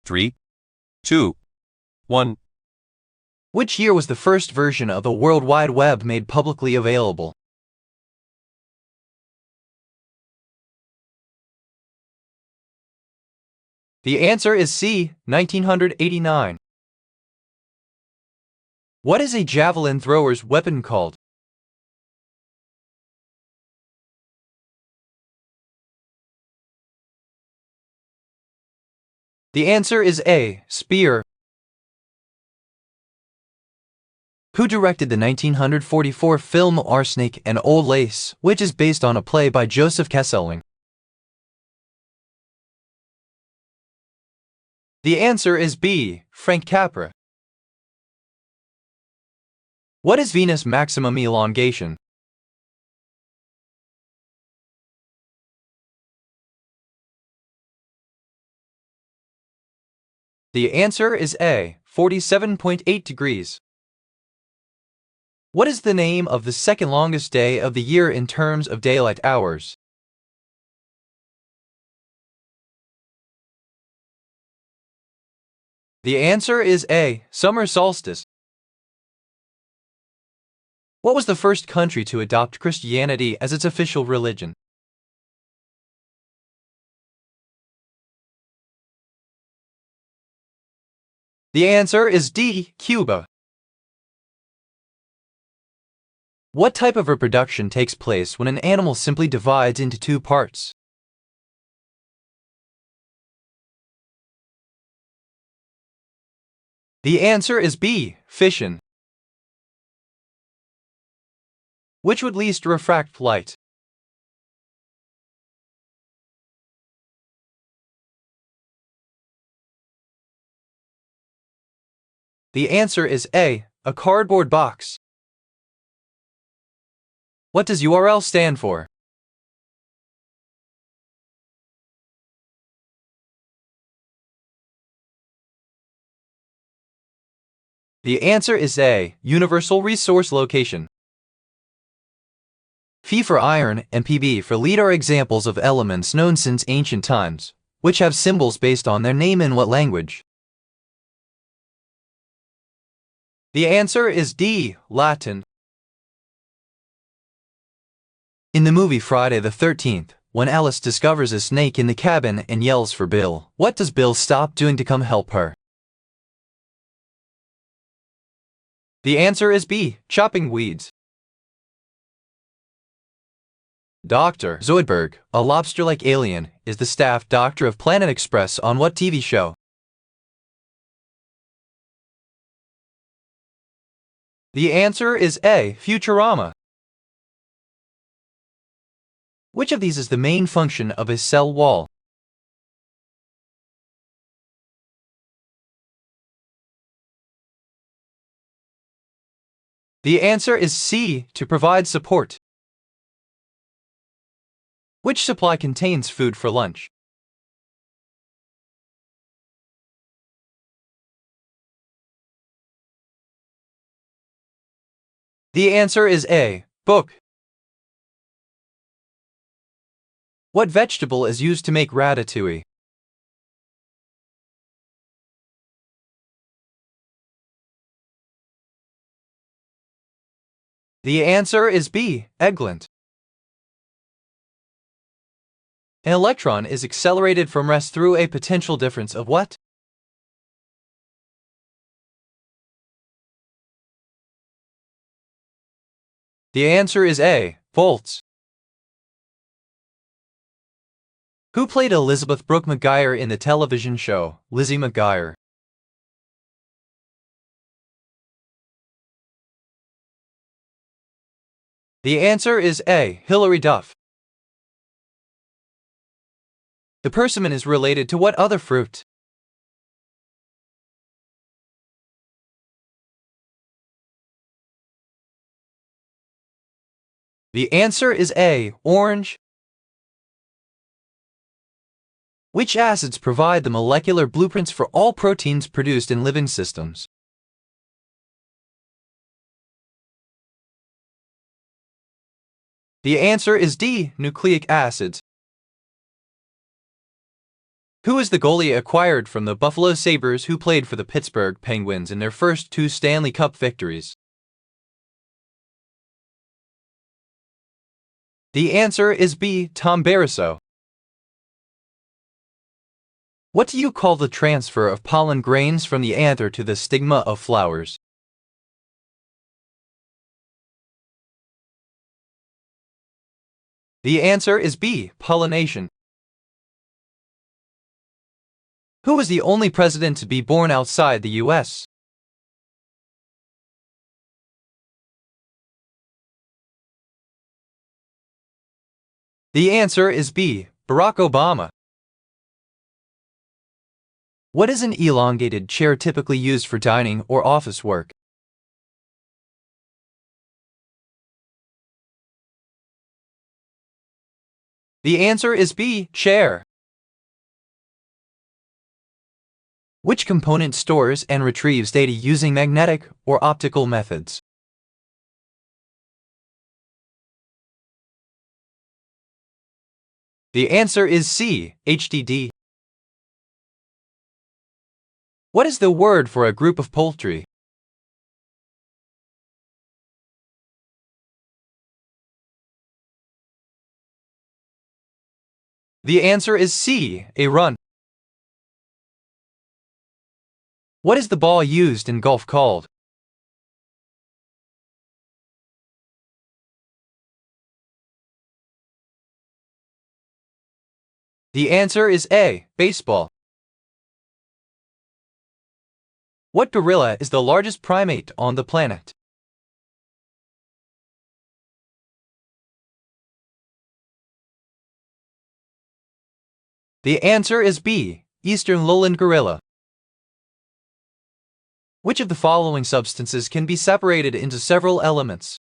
3, 2, 1. Which year was the first version of the World Wide Web made publicly available? The answer is C, 1989. What is a javelin thrower's weapon called? The answer is A, spear. Who directed the 1944 film Arsenic and Old Lace, which is based on a play by Joseph Kesselring? The answer is B, Frank Capra. What is Venus' maximum elongation? The answer is A, 47.8 degrees. What is the name of the second longest day of the year in terms of daylight hours? The answer is A, summer solstice. What was the first country to adopt Christianity as its official religion? The answer is D, Cuba. What type of reproduction takes place when an animal simply divides into two parts? The answer is B, fission. Which would least refract light? The answer is A, a cardboard box. What does URL stand for? The answer is A, universal resource location. Fe for iron and Pb for lead are examples of elements known since ancient times, which have symbols based on their name in what language? The answer is D, Latin. In the movie Friday the 13th, when Alice discovers a snake in the cabin and yells for Bill, what does Bill stop doing to come help her? The answer is B, chopping weeds. Dr. Zoidberg, a lobster-like alien, is the staff doctor of Planet Express on what TV show? The answer is A, Futurama. Which of these is the main function of a cell wall? The answer is C, to provide support. Which supply contains food for lunch? The answer is A, book. What vegetable is used to make ratatouille? The answer is B, eggplant. An electron is accelerated from rest through a potential difference of what? The answer is A, volts. Who played Elizabeth Brooke McGuire in the television show, Lizzie McGuire? The answer is A, Hilary Duff. The persimmon is related to what other fruit? The answer is A, orange. Which acids provide the molecular blueprints for all proteins produced in living systems? The answer is D, nucleic acids. Who is the goalie acquired from the Buffalo Sabres who played for the Pittsburgh Penguins in their first 2 Stanley Cup victories? The answer is B. Tom Barrasso. What do you call the transfer of pollen grains from the anther to the stigma of flowers? The answer is B. Pollination. Who was the only president to be born outside the U.S.? The answer is B. Barack Obama. What is an elongated chair typically used for dining or office work? The answer is B. Chair. Which component stores and retrieves data using magnetic or optical methods? The answer is C. HDD. What is the word for a group of poultry? The answer is C. A run. What is the ball used in golf called? The answer is A. Baseball. What gorilla is the largest primate on the planet? The answer is B. Eastern lowland gorilla. Which of the following substances can be separated into several elements?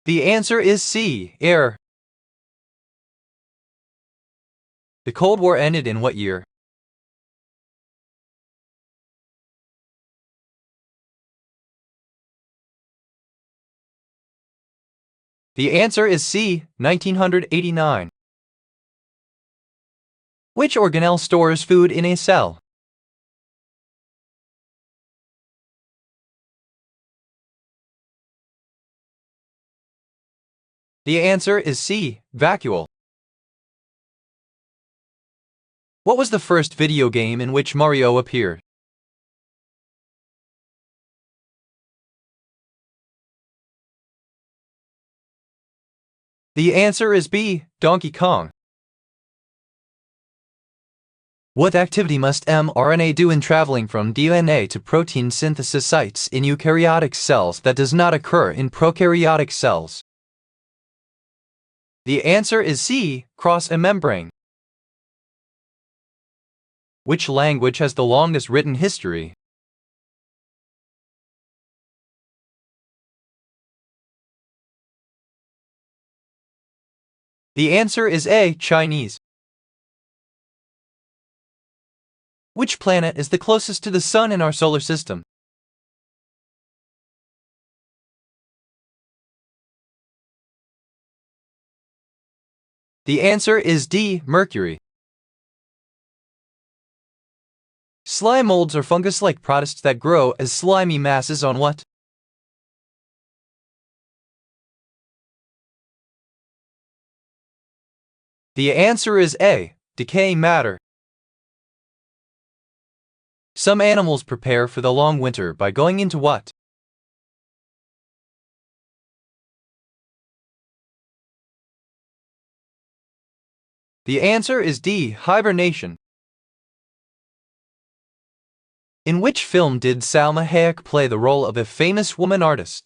The answer is C. Air. The Cold War ended in what year? The answer is C. 1989. Which organelle stores food in a cell? The answer is C. Vacuole. What was the first video game in which Mario appeared? The answer is B. Donkey Kong. What activity must mRNA do in traveling from DNA to protein synthesis sites in eukaryotic cells that does not occur in prokaryotic cells? The answer is C. Cross a membrane. Which language has the longest written history? The answer is A. Chinese. Which planet is the closest to the Sun in our solar system? The answer is D. Mercury. Slime molds are fungus-like protists that grow as slimy masses on what? The answer is A. Decaying matter. Some animals prepare for the long winter by going into what? The answer is D. Hibernation. In which film did Salma Hayek play the role of a famous woman artist?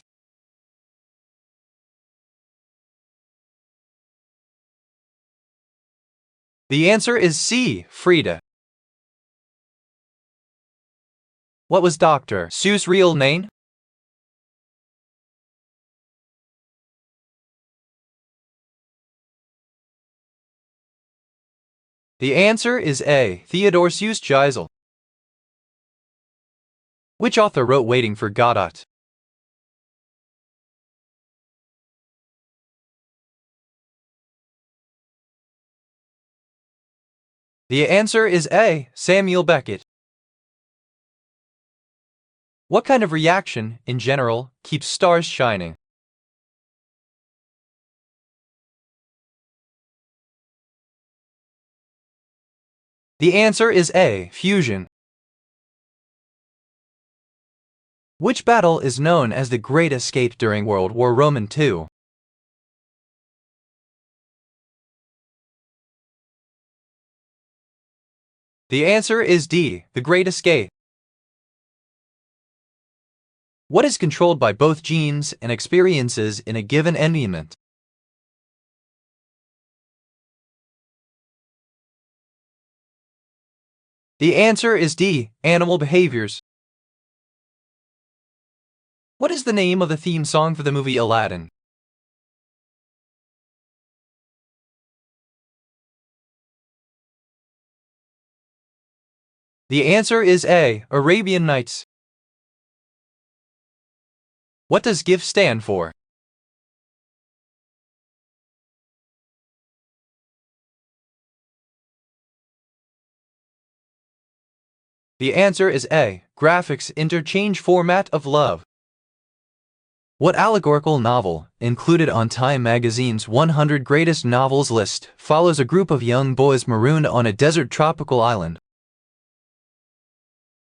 The answer is C. Frida. What was Dr. Seuss' real name? The answer is A. Theodore Seuss Geisel. Which author wrote Waiting for Godot? The answer is A. Samuel Beckett. What kind of reaction, in general, keeps stars shining? The answer is A. Fusion. Which battle is known as the Great Escape during World War II? The answer is D. The Great Escape. What is controlled by both genes and experiences in a given environment? The answer is D. Animal behaviors. What is the name of the theme song for the movie Aladdin? The answer is A. Arabian Nights. What does GIF stand for? The answer is A. Graphics Interchange Format of Love. What allegorical novel, included on Time magazine's 100 Greatest Novels list, follows a group of young boys marooned on a desert tropical island?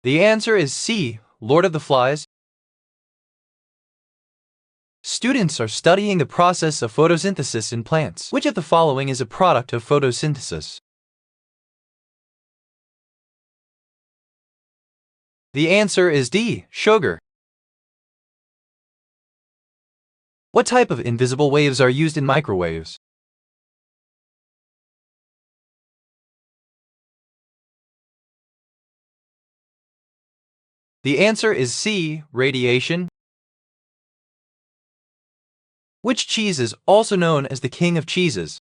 The answer is C. Lord of the Flies. Students are studying the process of photosynthesis in plants. Which of the following is a product of photosynthesis? The answer is D. Sugar. What type of invisible waves are used in microwaves? The answer is C. Radiation. Which cheese is also known as the king of cheeses?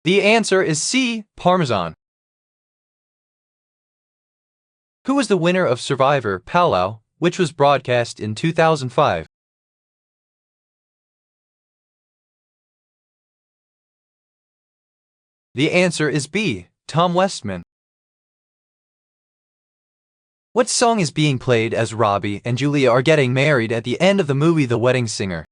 The answer is C. Parmesan. Who was the winner of Survivor Palau, which was broadcast in 2005? The answer is B. Tom Westman. What song is being played as Robbie and Julia are getting married at the end of the movie The Wedding Singer?